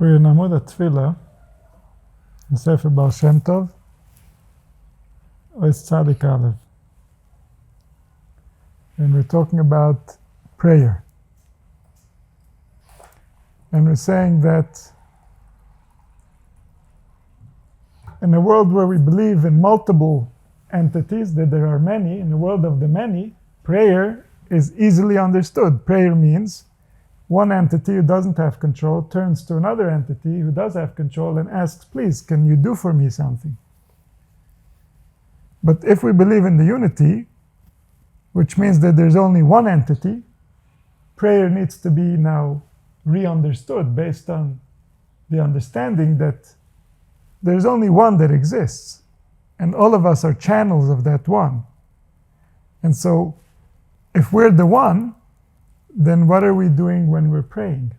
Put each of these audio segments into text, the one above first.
We're in Amud HaTfilah, the Baal Shem Tov, Ois Tzadik Aleph. And we're talking about prayer. And we're saying that in a world where we believe in multiple entities, that there are many, in the world of the many, prayer is easily understood. Prayer means one entity who doesn't have control turns to another entity who does have control and asks, please, can you do for me something? But if we believe in the unity, which means that there's only one entity, prayer needs to be now re-understood based on the understanding that there's only one that exists, and all of us are channels of that one. And so, if we're the one, then what are we doing when we're praying?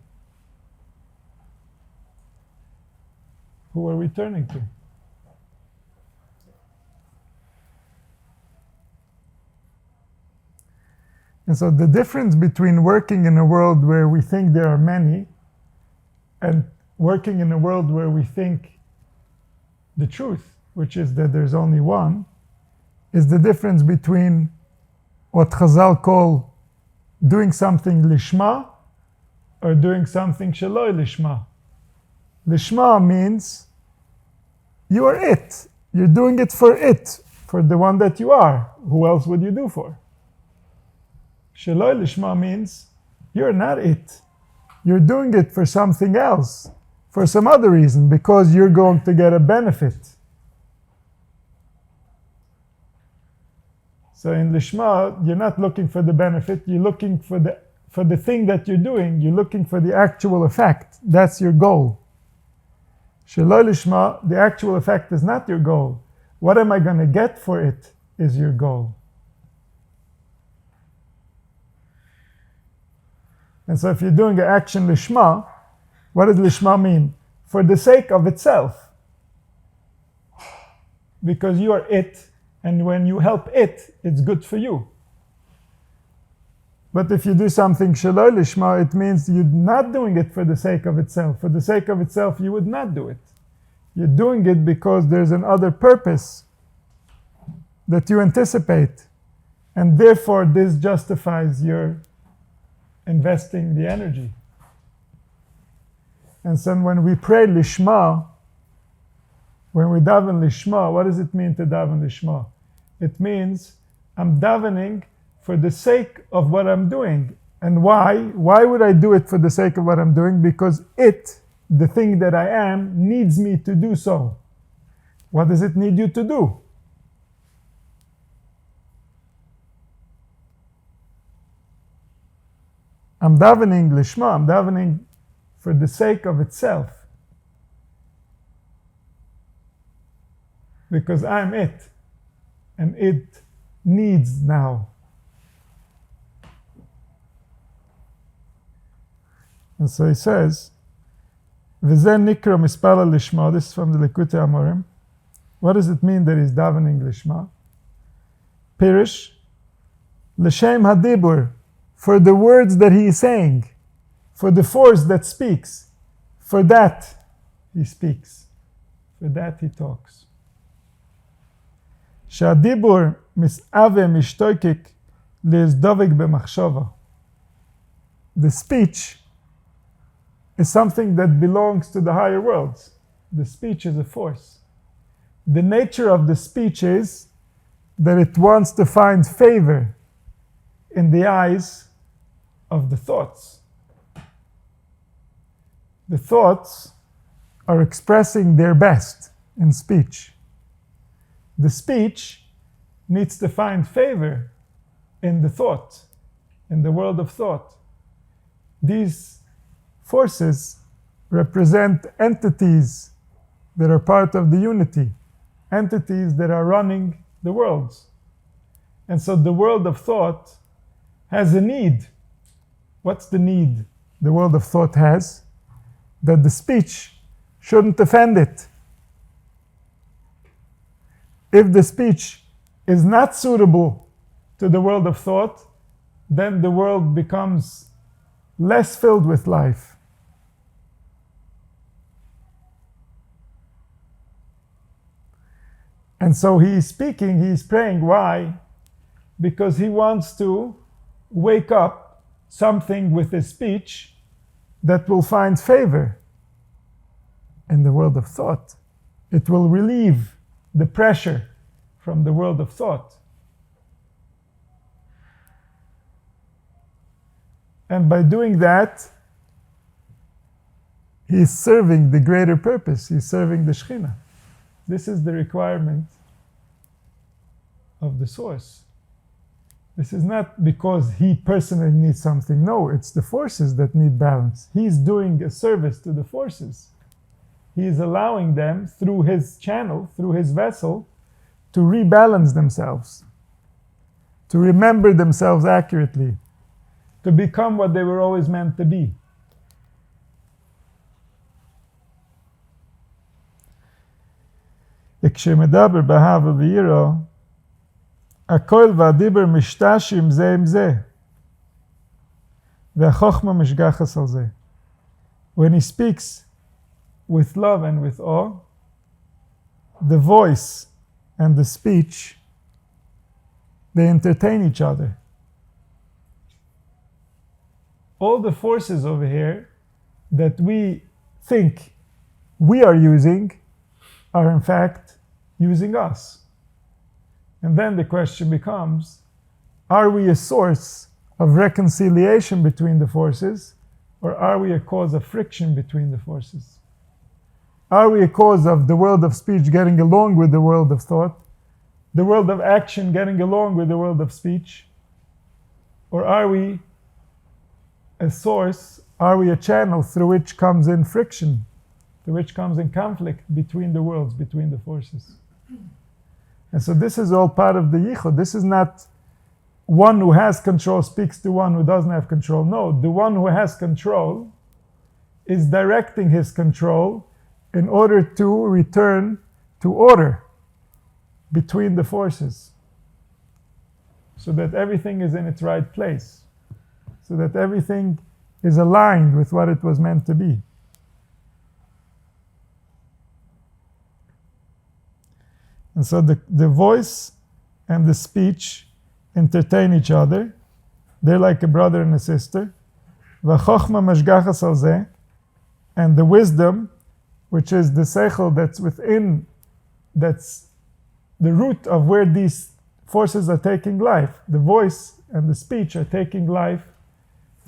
Who are we turning to? And so the difference between working in a world where we think there are many and working in a world where we think the truth, which is that there's only one, is the difference between what Chazal call doing something lishma or doing something sheloi lishma. Lishma means you are it. You're doing it, for the one that you are. Who else would you do for? Sheloi lishma means you're not it. You're doing it for something else, for some other reason, because you're going to get a benefit. So in Lishma, you're not looking for the benefit, you're looking for the thing that you're doing, you're looking for the actual effect. That's your goal. Sheloi Lishma, the actual effect is not your goal. What am I going to get for it is your goal. And so if you're doing an action Lishma, what does Lishma mean? For the sake of itself. Because you are it, and when you help it, it's good for you. But if you do something sheloi lishma, it means you're not doing it for the sake of itself. For the sake of itself, you would not do it. You're doing it because there's another purpose that you anticipate. And therefore, this justifies your investing the energy. And so when we pray lishma, when we daven lishma, what does it mean to daven lishma? It means I'm davening for the sake of what I'm doing. And why? Why would I do it for the sake of what I'm doing? Because it, the thing that I am, needs me to do so. What does it need you to do? I'm davening lishma, I'm davening for the sake of itself. Because I'm it, and it needs now. And so he says, V'zeh nikra mispala lishma. This is from the Likutei Amorim. What does it mean that he's davening lishma? Pirish, l'shem hadibur, for the words that he is saying, for the force that speaks, for that he speaks, for that he talks. שהדיבור מסעווה משתוקק להזדבק במחשבה. The speech is something that belongs to the higher worlds. The speech is a force. The nature of the speech is that it wants to find favor in the eyes of the thoughts. The thoughts are expressing their best in speech. The speech needs to find favor in the thought, in the world of thought. These forces represent entities that are part of the unity, entities that are running the worlds. And so the world of thought has a need. What's the need the world of thought has? That the speech shouldn't offend it. If the speech is not suitable to the world of thought, then the world becomes less filled with life. And so he's speaking, he's praying. Why? Because he wants to wake up something with his speech that will find favor in the world of thought. It will relieve the pressure from the world of thought. And by doing that, he's serving the greater purpose. He's serving the Shekhinah. This is the requirement of the source. This is not because he personally needs something. No, it's the forces that need balance. He's doing a service to the forces. He is allowing them, through his channel, through his vessel, to rebalance themselves, to remember themselves accurately, to become what they were always meant to be. וכשמדבר באהבה ויראה, הקול והדיבר משתשים זה עם זה, והחוכמה משגחת על זה. When he speaks with love and with awe, the voice and the speech, they entertain each other. All the forces over here that we think we are using are in fact using us. And then the question becomes, are we a source of reconciliation between the forces, or are we a cause of friction between the forces? Are we a cause of the world of speech getting along with the world of thought, the world of action getting along with the world of speech? Or are we a source, are we a channel through which comes in friction, through which comes in conflict between the worlds, between the forces? And so this is all part of the yichud. This is not one who has control speaks to one who doesn't have control. No, the one who has control is directing his control in order to return to order between the forces, so that everything is in its right place, so that everything is aligned with what it was meant to be. And so the voice and the speech entertain each other. They're like a brother and a sister. V'chochma mashgachas al zeh, and the wisdom, which is the seichel that's within, that's the root of where these forces are taking life. The voice and the speech are taking life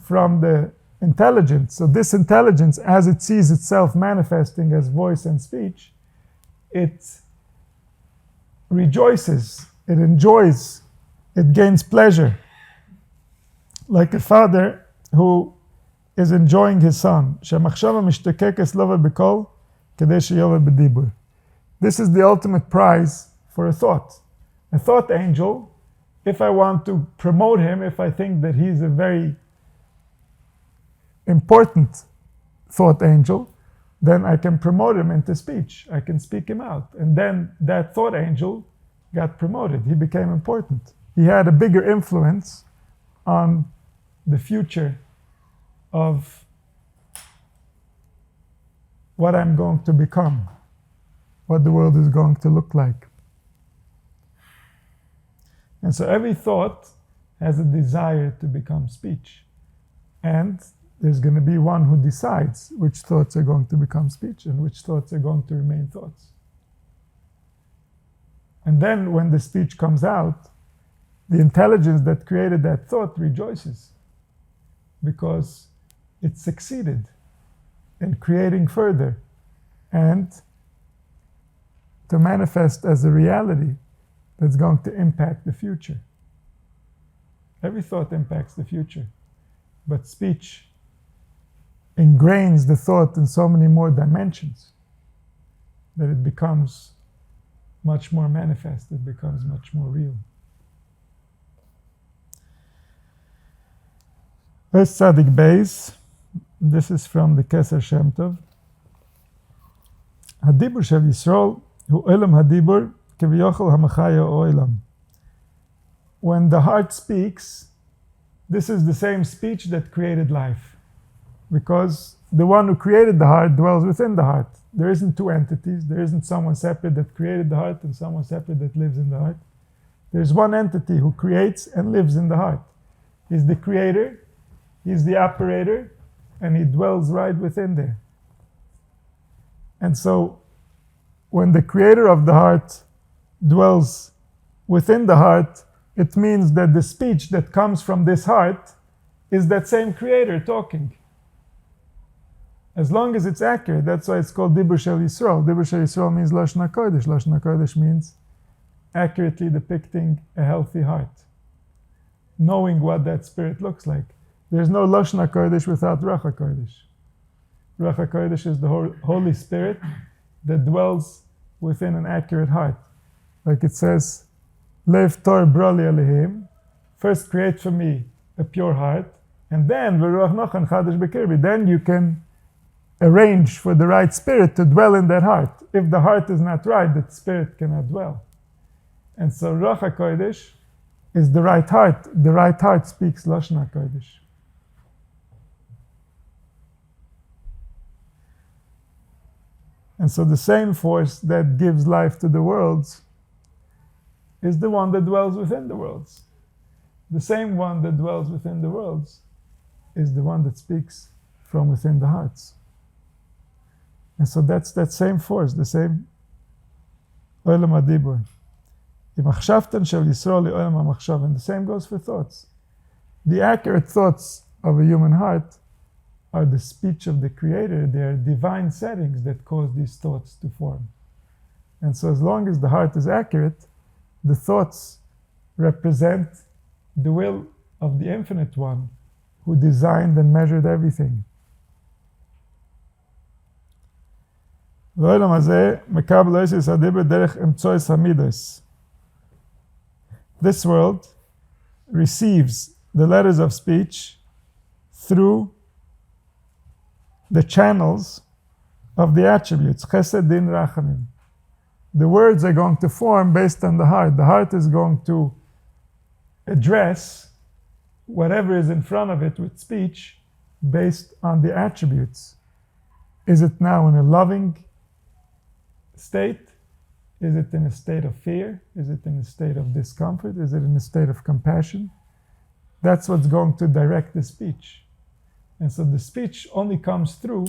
from the intelligence. So this intelligence, as it sees itself manifesting as voice and speech, it rejoices, it enjoys, it gains pleasure. Like a father who is enjoying his son. This is the ultimate prize for a thought. A thought angel, if I want to promote him, if I think that he's a very important thought angel, then I can promote him into speech. I can speak him out. And then that thought angel got promoted. He became important. He had a bigger influence on the future of what I'm going to become, what the world is going to look like. And so every thought has a desire to become speech. And there's going to be one who decides which thoughts are going to become speech and which thoughts are going to remain thoughts. And then when the speech comes out, the intelligence that created that thought rejoices because it succeeded in creating further and to manifest as a reality that's going to impact the future. Every thought impacts the future, but speech ingrains the thought in so many more dimensions that it becomes much more manifest, it becomes much more real. Verse Tzadik Beis, this is from the Baal Shem Tov. Hadibur shel Yisrael hu olam hadibur keviyochel hamachaya olam. When the heart speaks, this is the same speech that created life, because the one who created the heart dwells within the heart. There isn't two entities. There isn't someone separate that created the heart and someone separate that lives in the heart. There's one entity who creates and lives in the heart. He's the creator, he's the operator, and he dwells right within there. And so, when the creator of the heart dwells within the heart, it means that the speech that comes from this heart is that same creator talking. As long as it's accurate, that's why it's called Dibur Shel Yisrael. Dibur Shel Yisrael means Lashon HaKodesh. Lashon HaKodesh means accurately depicting a healthy heart, knowing what that spirit looks like. There's no Lashon HaKodesh without Ruach HaKodesh. Ruach HaKodesh is the Holy Spirit that dwells within an accurate heart. Like it says, Lev Tor Broli Alehim, first create for me a pure heart, and then V'ruach Nochan Chadash B'kirbi, then you can arrange for the right spirit to dwell in that heart. If the heart is not right, that spirit cannot dwell. And so Ruach HaKodesh is the right heart. The right heart speaks Lashon HaKodesh. And so the same force that gives life to the worlds is the one that dwells within the worlds. The same one that dwells within the worlds is the one that speaks from within the hearts. And so that's that same force, the same Olam HaDibur. And the same goes for thoughts. The accurate thoughts of a human heart are the speech of the Creator. They are divine settings that cause these thoughts to form. And so as long as the heart is accurate, the thoughts represent the will of the Infinite One who designed and measured everything. This world receives the letters of speech through the channels of the attributes, Chesed, Din, Rachamim. The words are going to form based on the heart. The heart is going to address whatever is in front of it with speech based on the attributes. Is it now in a loving state? Is it in a state of fear? Is it in a state of discomfort? Is it in a state of compassion? That's what's going to direct the speech. And so the speech only comes through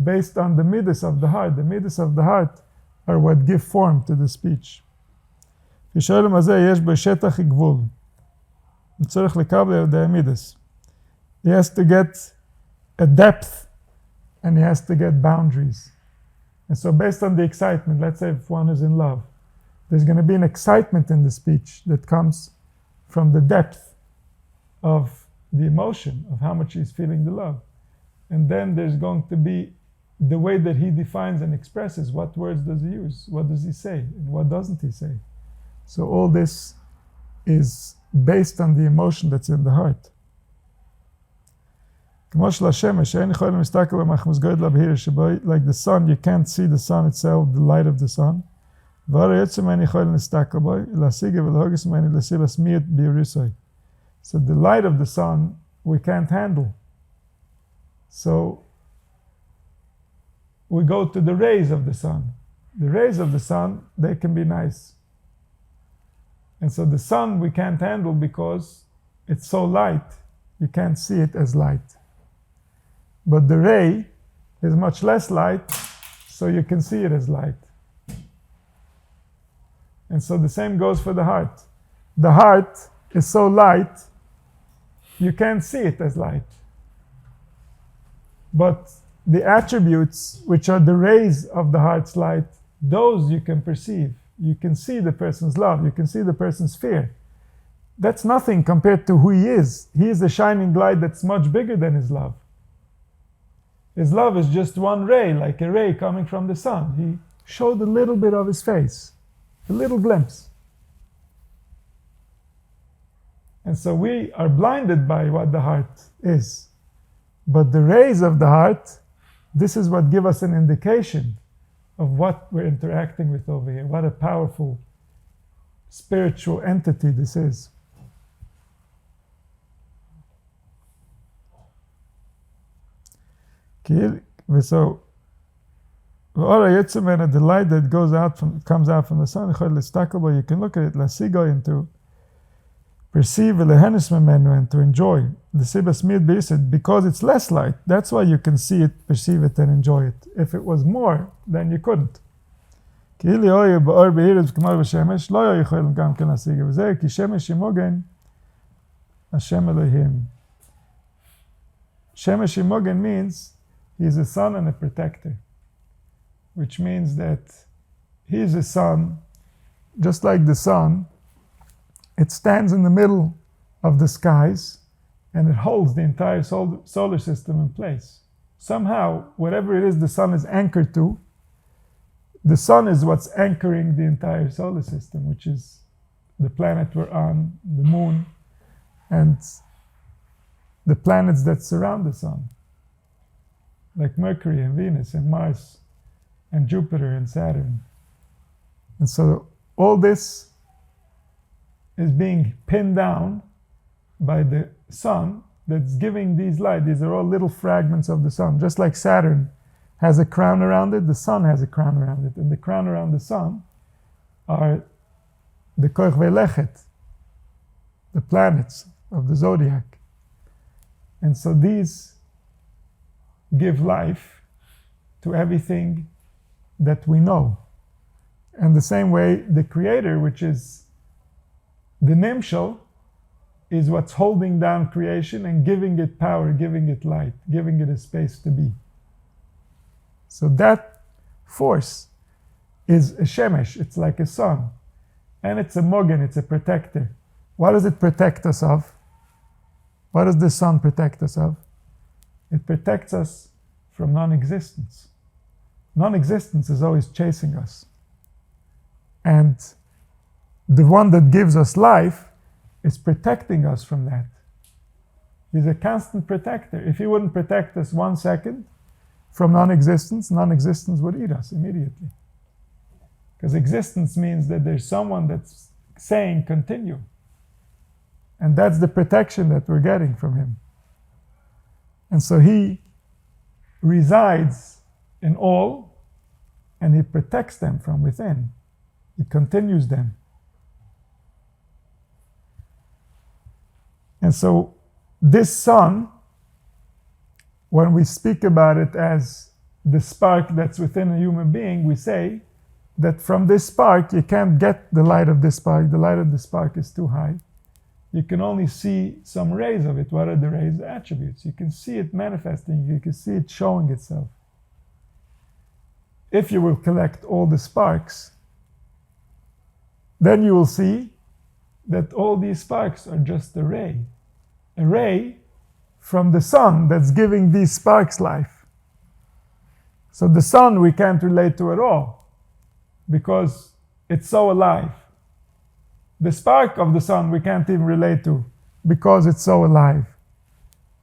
based on the midas of the heart. The midas of the heart are what give form to the speech. He has to get a depth and he has to get boundaries. And so based on the excitement, let's say if one is in love, there's going to be an excitement in the speech that comes from the depth of the emotion, of how much he's feeling the love. And then there's going to be the way that he defines and expresses what words does he use, what does he say, and what doesn't he say. So all this is based on the emotion that's in the heart. Like the sun, you can't see the sun itself, the light of the sun. So the light of the sun we can't handle. So we go to the rays of the sun. The rays of the sun, they can be nice. And so the sun we can't handle because it's so light, you can't see it as light. But the ray is much less light, so you can see it as light. And so the same goes for the heart. The heart is so light, you can't see it as light. But the attributes, which are the rays of the heart's light, those you can perceive. You can see the person's love, you can see the person's fear. That's nothing compared to who he is. He is a shining light that's much bigger than his love. His love is just one ray, like a ray coming from the sun. He showed a little bit of his face, a little glimpse. And so we are blinded by what the heart is. But the rays of the heart, this is what give us an indication of what we're interacting with over here. What a powerful spiritual entity this is. So, the light that comes out from the sun, you can look at it, and to perceive and to enjoy. Because it's less light, that's why you can see it, perceive it, and enjoy it. If it was more, then you couldn't. Shemesh Imogen means he is a son and a protector, which means that he is a sun, just like the sun. It stands in the middle of the skies and it holds the entire solar system in place. Somehow, whatever it is the sun is anchored to, the sun is what's anchoring the entire solar system, which is the planet we're on, the moon, and the planets that surround the sun, like Mercury and Venus and Mars and Jupiter and Saturn. And so all this is being pinned down by the sun that's giving these light. These are all little fragments of the sun. Just like Saturn has a crown around it, the sun has a crown around it. And the crown around the sun are the Koch Velechet, the planets of the zodiac. And so these give life to everything that we know. And the same way, the Creator, which is the Nimshal, is what's holding down creation and giving it power, giving it light, giving it a space to be. So that force is a Shemesh, it's like a sun. And it's a Mogen, it's a protector. What does it protect us of? What does the sun protect us of? It protects us from non-existence. Non-existence is always chasing us. And the one that gives us life is protecting us from that. He's a constant protector. If he wouldn't protect us 1 second from non-existence, non-existence would eat us immediately. Because existence means that there's someone that's saying continue. And that's the protection that we're getting from him. And so he resides in all, and he protects them from within. He continues them. And so this sun, when we speak about it as the spark that's within a human being, we say that from this spark, you can't get the light of this spark. The light of the spark is too high. You can only see some rays of it. What are the rays? The attributes. You can see it manifesting. You can see it showing itself. If you will collect all the sparks, then you will see that all these sparks are just a ray from the sun that's giving these sparks life. So the sun we can't relate to at all because it's so alive. The spark of the sun we can't even relate to because it's so alive.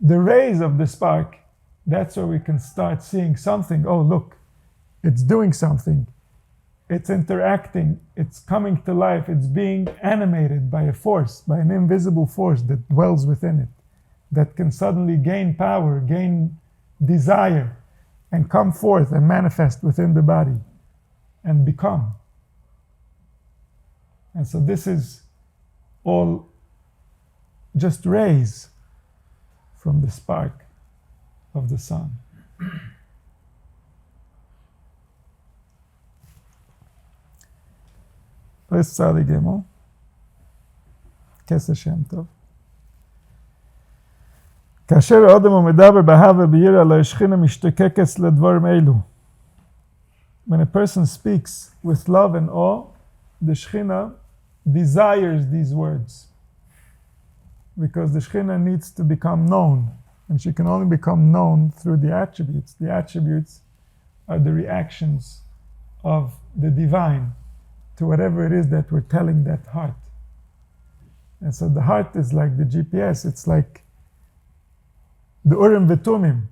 The rays of the spark, that's where we can start seeing something. Oh, look, it's doing something. It's interacting. It's coming to life. It's being animated by a force, by an invisible force that dwells within it, that can suddenly gain power, gain desire, and come forth and manifest within the body and become. And so this is all just rays from the spark of the sun. Let's start again. Baal Shem Tov. כאשר האדם הוא מדבר באהבה ביראה לא השכינה משתוקקת לדברים אלו. When a person speaks with love and awe, the Shekhinah desires these words. Because the Shekhinah needs to become known. And she can only become known through the attributes. The attributes are the reactions of the divine to whatever it is that we're telling that heart. And so the heart is like the GPS. It's like the Urim V'Tumim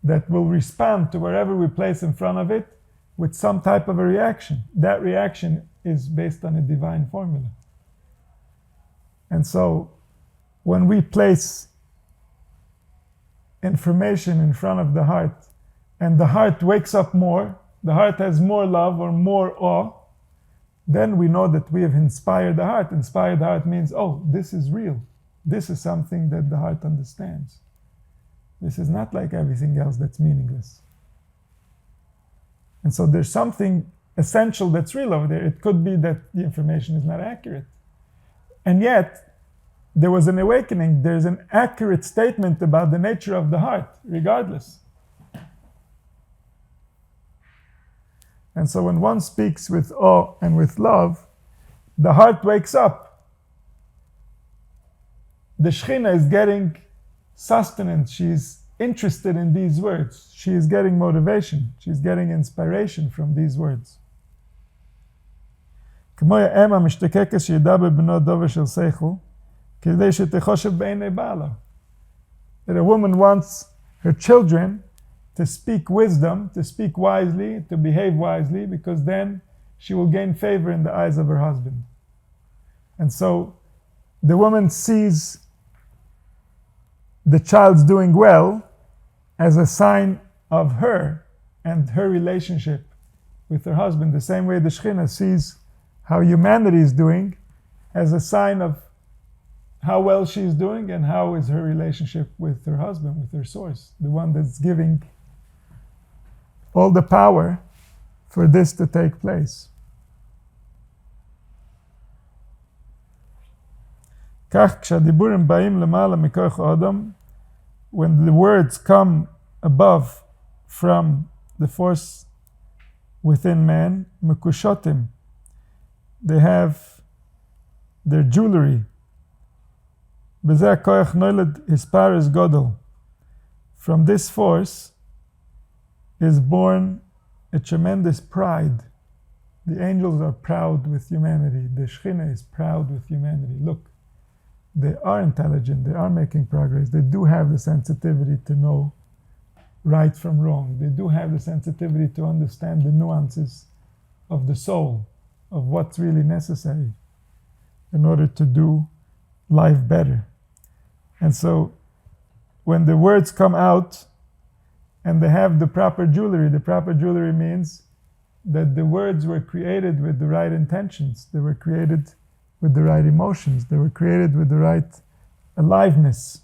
that will respond to wherever we place in front of it with some type of a reaction. That reaction is based on a divine formula. And so when we place information in front of the heart and the heart wakes up more, the heart has more love or more awe, then we know that we have inspired the heart. Inspired the heart means, oh, this is real. This is something that the heart understands. This is not like everything else that's meaningless. And so there's something essential that's real over there. It could be that the information is not accurate. And yet, there was an awakening. There's an accurate statement about the nature of the heart, regardless. And so when one speaks with awe and with love, the heart wakes up. The Shekhinah is getting sustenance. She's interested in these words. She is getting motivation. She's getting inspiration from these words. That a woman wants her children to speak wisdom, to speak wisely, to behave wisely, because then she will gain favor in the eyes of her husband. And so the woman sees the child's doing well as a sign of her and her relationship with her husband, the same way the Shekhinah sees how humanity is doing as a sign of how well she's doing and how is her relationship with her husband, with her source, the one that's giving all the power for this to take place. When the words come above from the force within man, mekushotim, they have their jewelry. From this force is born a tremendous pride. The angels are proud with humanity. The Shekhinah is proud with humanity. Look, they are intelligent, they are making progress, they do have the sensitivity to know right from wrong. They do have the sensitivity to understand the nuances of the soul, of what's really necessary in order to do life better. And so when the words come out and they have the proper jewelry means that the words were created with the right intentions, they were created with the right emotions, they were created with the right aliveness.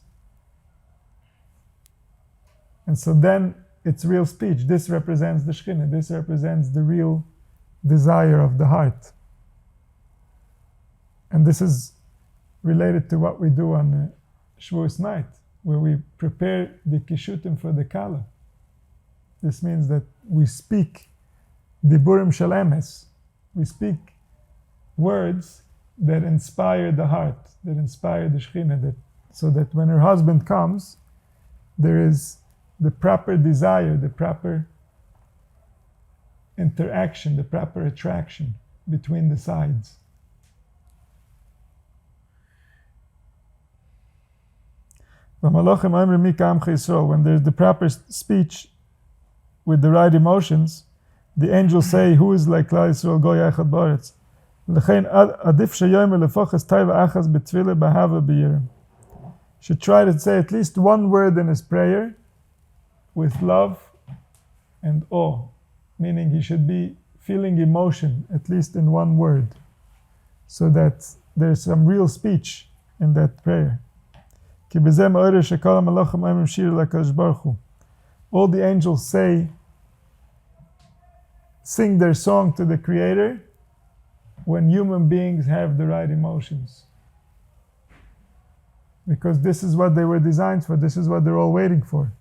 And so then it's real speech. This represents the Shekhinah, this represents the real desire of the heart. And this is related to what we do on Shavuos night, where we prepare the kishutim for the Kala. This means that we speak diburim shel emes. We speak words that inspire the heart, that inspire the Shekhinah, so that when her husband comes, there is the proper desire, the proper interaction, the proper attraction between the sides. When there's the proper speech with the right emotions, the angels say, who is like Klal Yisrael Goy Echad Ba'aretz? Should try to say at least one word in his prayer with love and awe, meaning he should be feeling emotion at least in one word, so that there's some real speech in that prayer. All the angels sing their song to the Creator when human beings have the right emotions. Because this is what they were designed for, this is what they're all waiting for.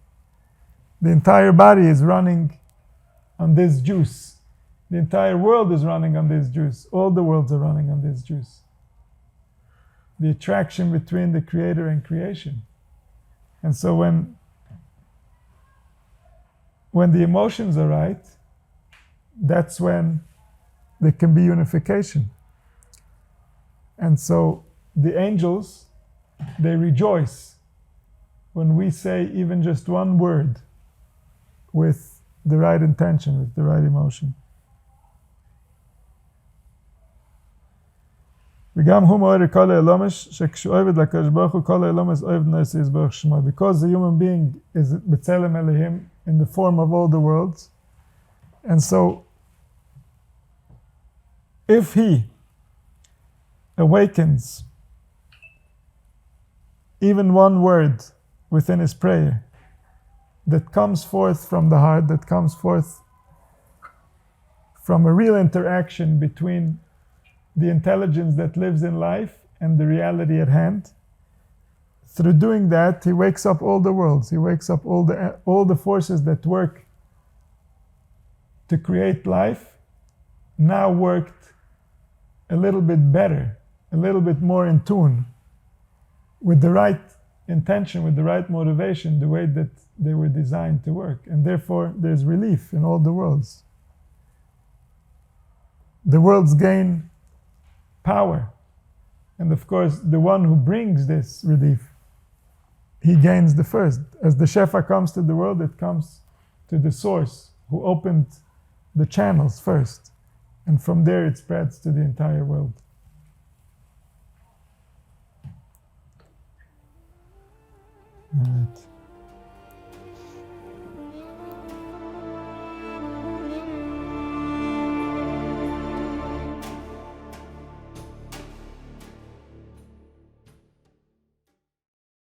The entire body is running on this juice. The entire world is running on this juice. All the worlds are running on this juice. The attraction between the Creator and creation. And so when the emotions are right, that's when there can be unification. And so the angels, they rejoice when we say even just one word with the right intention, with the right emotion. וגם הוא מאוהר כל האלומש, שכשהוא עובד לקדוש ברוך הוא, כל האלומש אוהב נעשה יזברך שמו. Because the human being is בצלם Elohim in the form of all the worlds. And so, if he awakens even one word within his prayer that comes forth from the heart, that comes forth from a real interaction between the intelligence that lives in life and the reality at hand, through doing that, he wakes up all the worlds. He wakes up all the forces that work to create life, now worked a little bit better, a little bit more in tune, with the right intention, with the right motivation, the way that they were designed to work. And therefore, there's relief in all the worlds. The worlds gain power. And of course, the one who brings this relief, he gains the first. As the Shefa comes to the world, it comes to the source who opened the channels first. And from there it spreads to the entire world. All right.